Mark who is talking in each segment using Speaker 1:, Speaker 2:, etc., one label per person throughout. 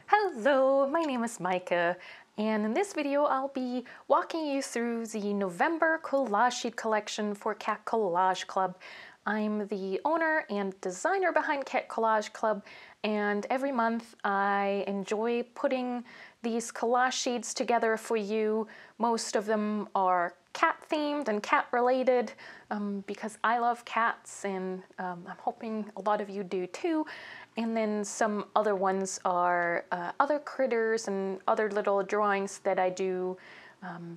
Speaker 1: Hello, my name is Micah, and in this video I'll be walking you through the November Collage Sheet Collection for Cat Collage Club. I'm the owner and designer behind Cat Collage Club, and every month I enjoy putting these collage sheets together for you. Most of them are cat themed and cat related because I love cats, and I'm hoping a lot of you do too. And then some other ones are other critters and other little drawings that I do.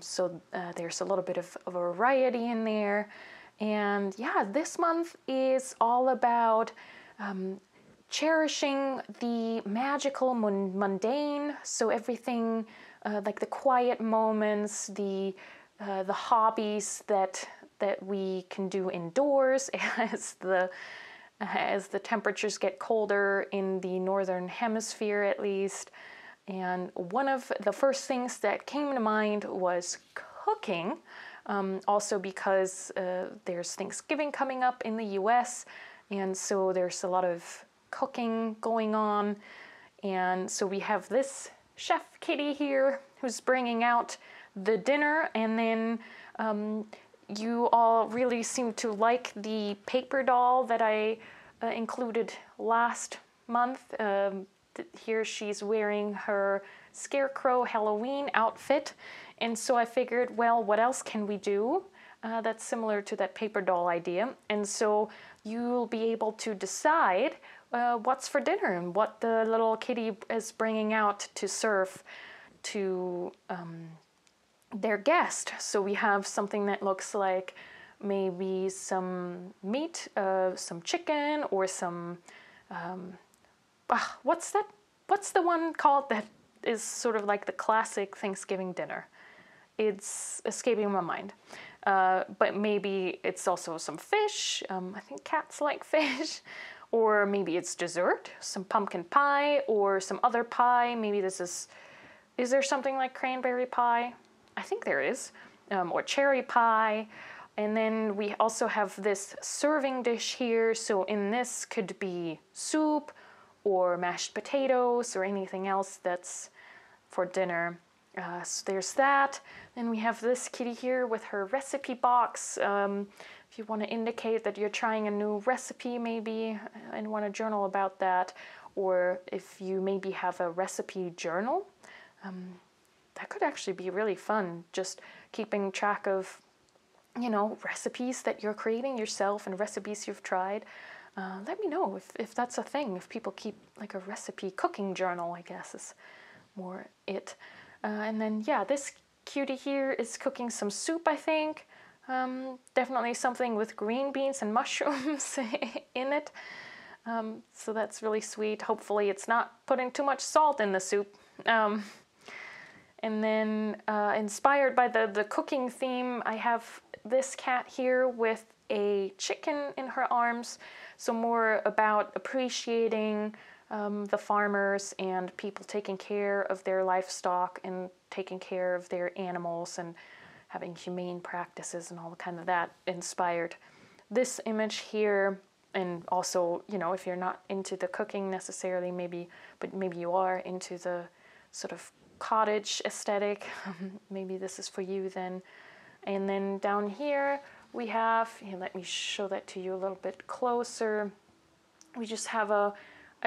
Speaker 1: So there's a little bit of a variety in there. And yeah, this month is all about cherishing the magical mundane. So everything like the quiet moments, the hobbies that we can do indoors as the temperatures get colder in the northern hemisphere at least. And one of the first things that came to mind was cooking, also because there's Thanksgiving coming up in the US, and so there's a lot of cooking going on. And so we have this chef kitty here who's bringing out the dinner, and then you all really seem to like the paper doll that I included last month. Here she's wearing her Scarecrow Halloween outfit, and so I figured, well, what else can we do that's similar to that paper doll idea? And so you'll be able to decide what's for dinner and what the little kitty is bringing out to serve to their guest. So we have something that looks like maybe some meat, some chicken, or some what's the one called that is sort of like the classic Thanksgiving dinner? It's escaping my mind. But maybe it's also some fish. I think cats like fish. Or maybe it's dessert, some pumpkin pie or some other pie. Maybe this is there something like cranberry pie? I think there is, or cherry pie. And then we also have this serving dish here. So in this could be soup or mashed potatoes or anything else that's for dinner. So there's that. Then we have this kitty here with her recipe box. If you want to indicate that you're trying a new recipe maybe and want to journal about that, or if you maybe have a recipe journal, that could actually be really fun, just keeping track of, recipes that you're creating yourself and recipes you've tried. Let me know if that's a thing, if people keep like a recipe cooking journal, I guess is more it. And then, yeah, this cutie here is cooking some soup, I think. Definitely something with green beans and mushrooms in it. So that's really sweet. Hopefully it's not putting too much salt in the soup. And then inspired by the cooking theme, I have this cat here with a chicken in her arms. So more about appreciating the farmers and people taking care of their livestock and taking care of their animals and having humane practices and all kind of that inspired this image here. And also, if you're not into the cooking necessarily, maybe you are into the sort of cottage aesthetic, maybe this is for you then. And then down here we have, let me show that to you a little bit closer. We just have a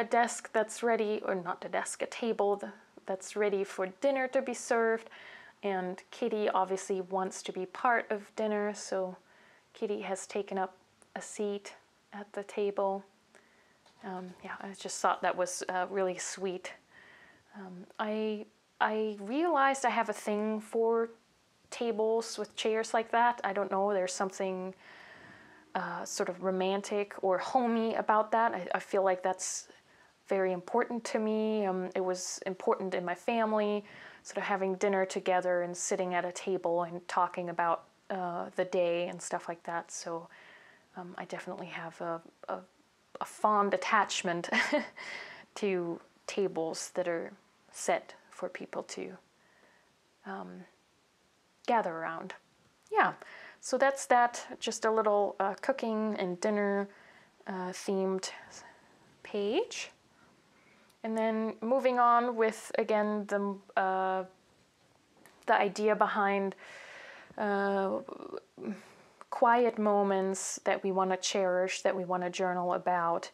Speaker 1: desk that's ready, or not a desk, a table that's ready for dinner to be served. And Kitty obviously wants to be part of dinner, so Kitty has taken up a seat at the table. Yeah, I just thought that was really sweet. I realized I have a thing for tables with chairs like that. I don't know, there's something sort of romantic or homey about that. I feel like that's very important to me. It was important in my family, sort of having dinner together and sitting at a table and talking about the day and stuff like that. So I definitely have a fond attachment to tables that are set for people to gather around. Yeah, so that's that, just a little cooking and dinner themed page. And then moving on with, again, the idea behind quiet moments that we want to cherish, that we want to journal about,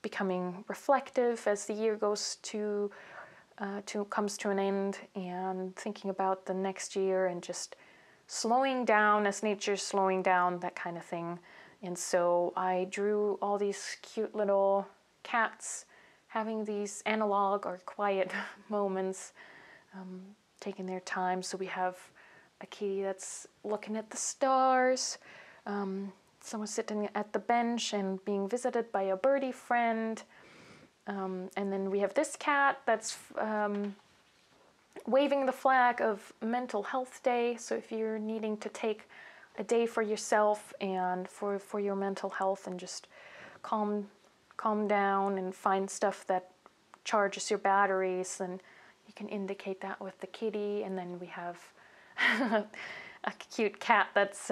Speaker 1: becoming reflective as the year goes comes to an end, and thinking about the next year and just slowing down as nature's slowing down, that kind of thing. And so I drew all these cute little cats having these analog or quiet moments, taking their time. So we have a kitty that's looking at the stars, someone sitting at the bench and being visited by a birdie friend, and then we have this cat that's waving the flag of Mental Health Day. So if you're needing to take a day for yourself and for your mental health, and just calm down and find stuff that charges your batteries, then you can indicate that with the kitty. And then we have a cute cat that's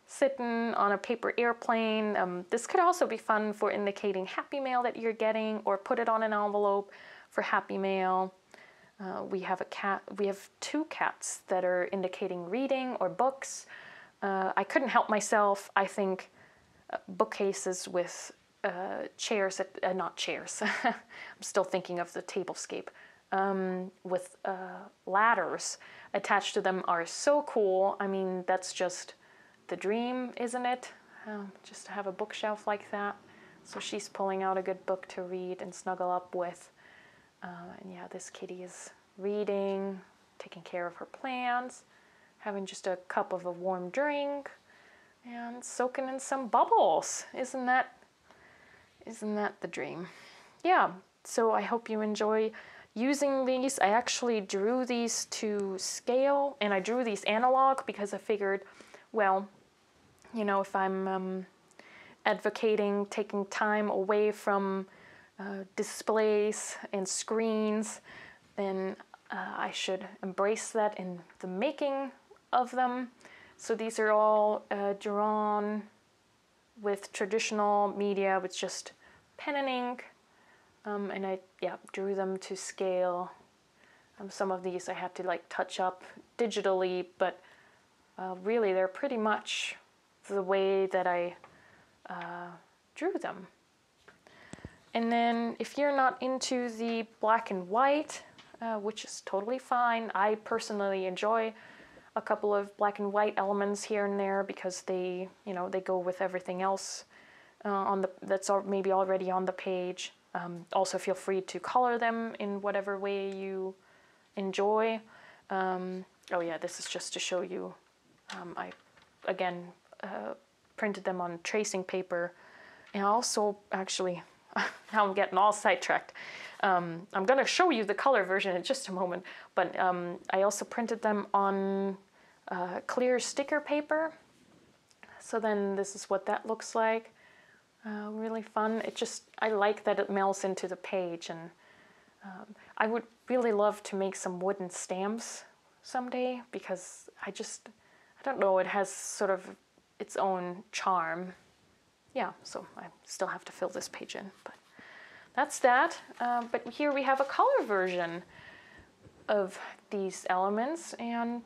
Speaker 1: sitting on a paper airplane. This could also be fun for indicating happy mail that you're getting, or put it on an envelope for happy mail. We have two cats that are indicating reading or books. I couldn't help myself. I think bookcases with chairs, not chairs, I'm still thinking of the tablescape, with ladders attached to them are so cool. I mean, that's just the dream, isn't it? Just to have a bookshelf like that. So she's pulling out a good book to read and snuggle up with. And yeah, this kitty is reading, taking care of her plants, having just a cup of a warm drink, and soaking in some bubbles. Isn't that the dream? Yeah, so I hope you enjoy using these. I actually drew these to scale, and I drew these analog because I figured, well, you know, if I'm advocating taking time away from displays and screens, then I should embrace that in the making of them. So these are all drawn with traditional media, with just pen and ink, and I drew them to scale. Some of these I had to like touch up digitally, but really they're pretty much the way that I drew them. And then if you're not into the black and white, which is totally fine, I personally enjoy a couple of black and white elements here and there because they go with everything else that's maybe already on the page. Also feel free to color them in whatever way you enjoy. Oh yeah, this is just to show you. I again printed them on tracing paper, and also actually now I'm getting all sidetracked. I'm going to show you the color version in just a moment, but I also printed them on clear sticker paper. So then this is what that looks like. Really fun. I like that it melts into the page, and I would really love to make some wooden stamps someday, because I don't know, it has sort of its own charm. Yeah, so I still have to fill this page in, but that's that. But here we have a color version of these elements, and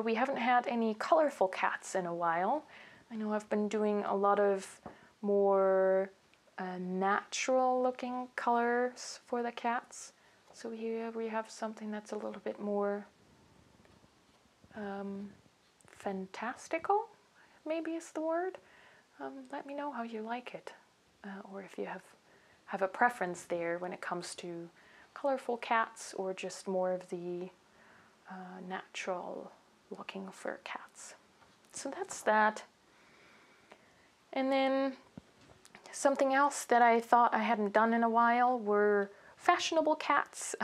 Speaker 1: we haven't had any colorful cats in a while. I know I've been doing a lot of more natural looking colors for the cats. So here we have something that's a little bit more fantastical, maybe is the word. Let me know how you like it, or if you have a preference there when it comes to colorful cats, or just more of the natural looking fur cats. So that's that. And then something else that I thought I hadn't done in a while were fashionable cats.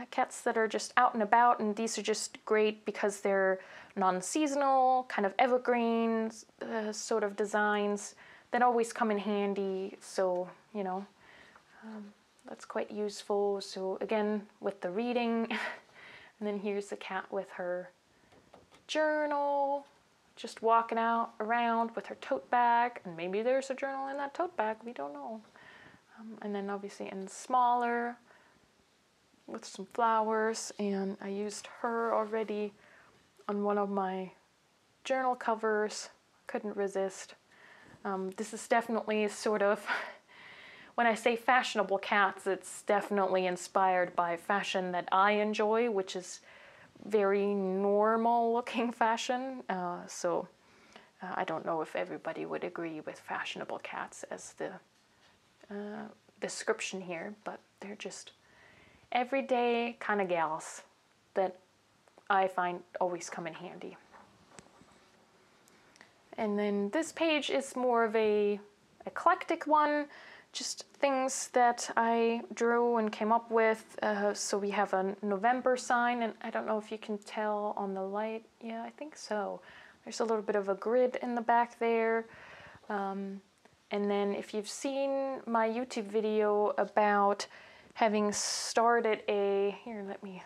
Speaker 1: Cats that are just out and about, and these are just great because they're non-seasonal, kind of evergreen sort of designs that always come in handy. So, that's quite useful. So again, with the reading, and then here's the cat with her journal, just walking around with her tote bag, and maybe there's a journal in that tote bag, we don't know. And then obviously in smaller with some flowers, and I used her already on one of my journal covers. Couldn't resist. This is definitely sort of, when I say fashionable cats, it's definitely inspired by fashion that I enjoy, which is very normal looking fashion. I don't know if everybody would agree with fashionable cats as the description here, but they're just everyday kind of gals that I find always come in handy. And then this page is more of a eclectic one, just things that I drew and came up with. So we have a November sign, and I don't know if you can tell on the light. Yeah, I think so. There's a little bit of a grid in the back there. And then if you've seen my YouTube video about having started here, let me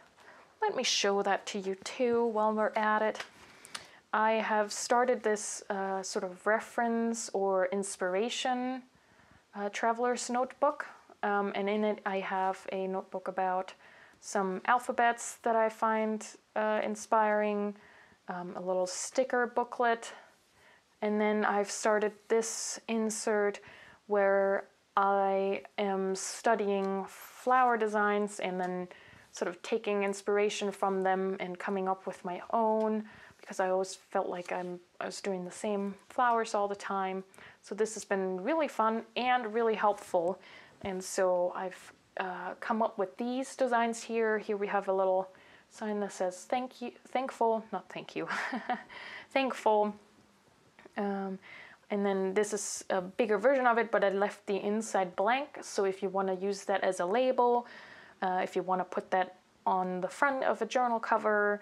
Speaker 1: show that to you too while we're at it. I have started this sort of reference or inspiration traveler's notebook, and in it I have a notebook about some alphabets that I find inspiring, a little sticker booklet, and then I've started this insert where I am studying flower designs and then sort of taking inspiration from them and coming up with my own, because I always felt like I was doing the same flowers all the time. So this has been really fun and really helpful. And so I've come up with these designs here. Here we have a little sign that says thank you, thankful, not thank you, thankful. And then this is a bigger version of it, but I left the inside blank. So if you want to use that as a label, if you want to put that on the front of a journal cover,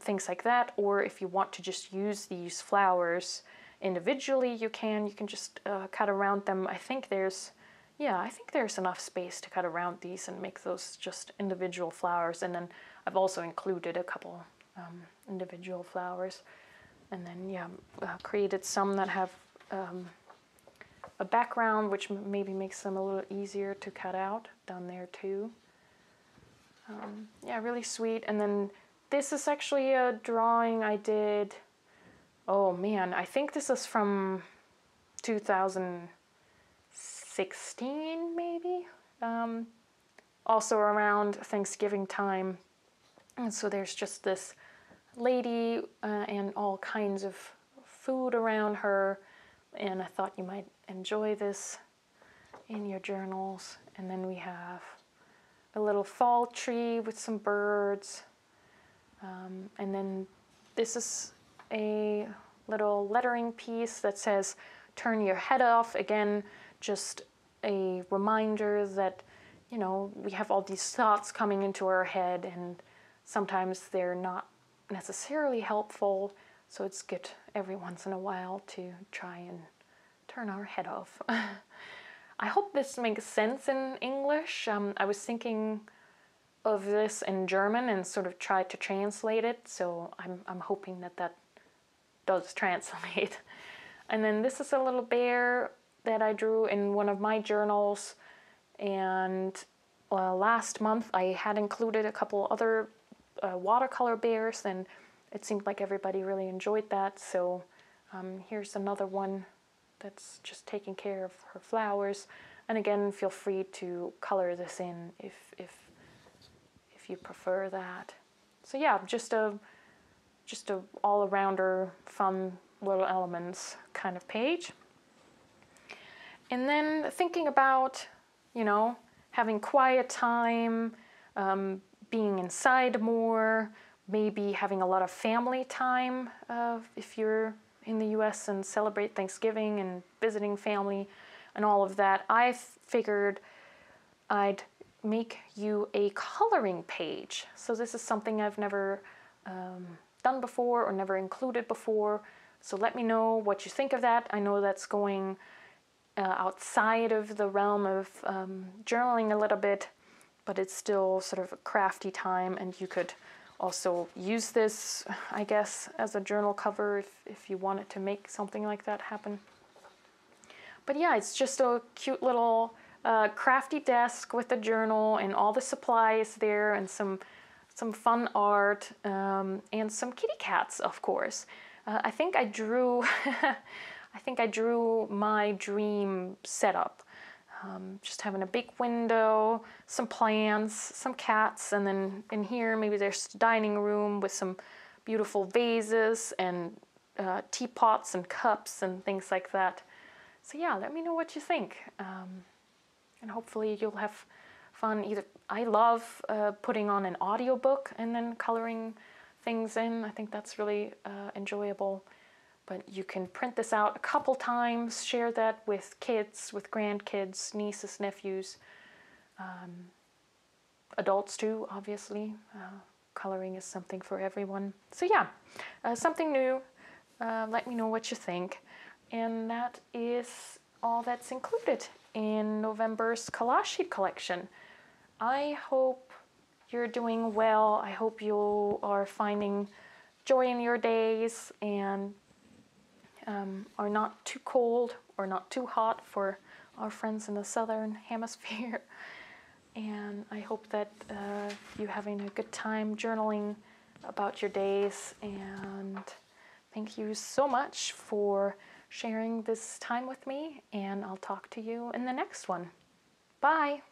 Speaker 1: things like that, or if you want to just use these flowers individually, you can just cut around them. I think there's enough space to cut around these and make those just individual flowers. And then I've also included a couple individual flowers. And then created some that have a background, which maybe makes them a little easier to cut out down there too. Really sweet. And then this is actually a drawing I did, oh man, I think this is from 2016 maybe, also around Thanksgiving time. And so there's just this lady and all kinds of food around her, and I thought you might enjoy this in your journals. And then we have a little fall tree with some birds, and then this is a little lettering piece that says turn your head off. Again, just a reminder that, you know, we have all these thoughts coming into our head, and sometimes they're not necessarily helpful, so it's good every once in a while to try and turn our head off. I hope this makes sense in English. I was thinking of this in German and sort of tried to translate it, so I'm hoping that does translate. And then this is a little bear that I drew in one of my journals, and last month I had included a couple other watercolor bears, and it seemed like everybody really enjoyed that. So here's another one that's just taking care of her flowers. And again, feel free to color this in if you prefer that. So yeah, just a all-arounder fun little elements kind of page. And then thinking about, you know, having quiet time, being inside more, maybe having a lot of family time if you're in the US and celebrate Thanksgiving and visiting family and all of that. I figured I'd make you a coloring page. So this is something I've never done before or never included before. So let me know what you think of that. I know that's going outside of the realm of journaling a little bit, but it's still sort of a crafty time, and you could also use this, I guess, as a journal cover if you wanted to make something like that happen. But yeah, it's just a cute little crafty desk with a journal and all the supplies there, and some fun art, and some kitty cats, of course. I think I drew I think I drew my dream setup. Just having a big window, some plants, some cats, and then in here maybe there's a dining room with some beautiful vases and teapots and cups and things like that. So yeah, let me know what you think. And hopefully you'll have fun. Either I love putting on an audiobook and then coloring things in. I think that's really enjoyable. But you can print this out a couple times, share that with kids, with grandkids, nieces, nephews, adults too, obviously. Coloring is something for everyone. So yeah, something new. Let me know what you think. And that is all that's included in November's collage sheet collection. I hope you're doing well. I hope you are finding joy in your days and are not too cold or not too hot for our friends in the southern hemisphere. And I hope that you're having a good time journaling about your days. And thank you so much for sharing this time with me. And I'll talk to you in the next one. Bye.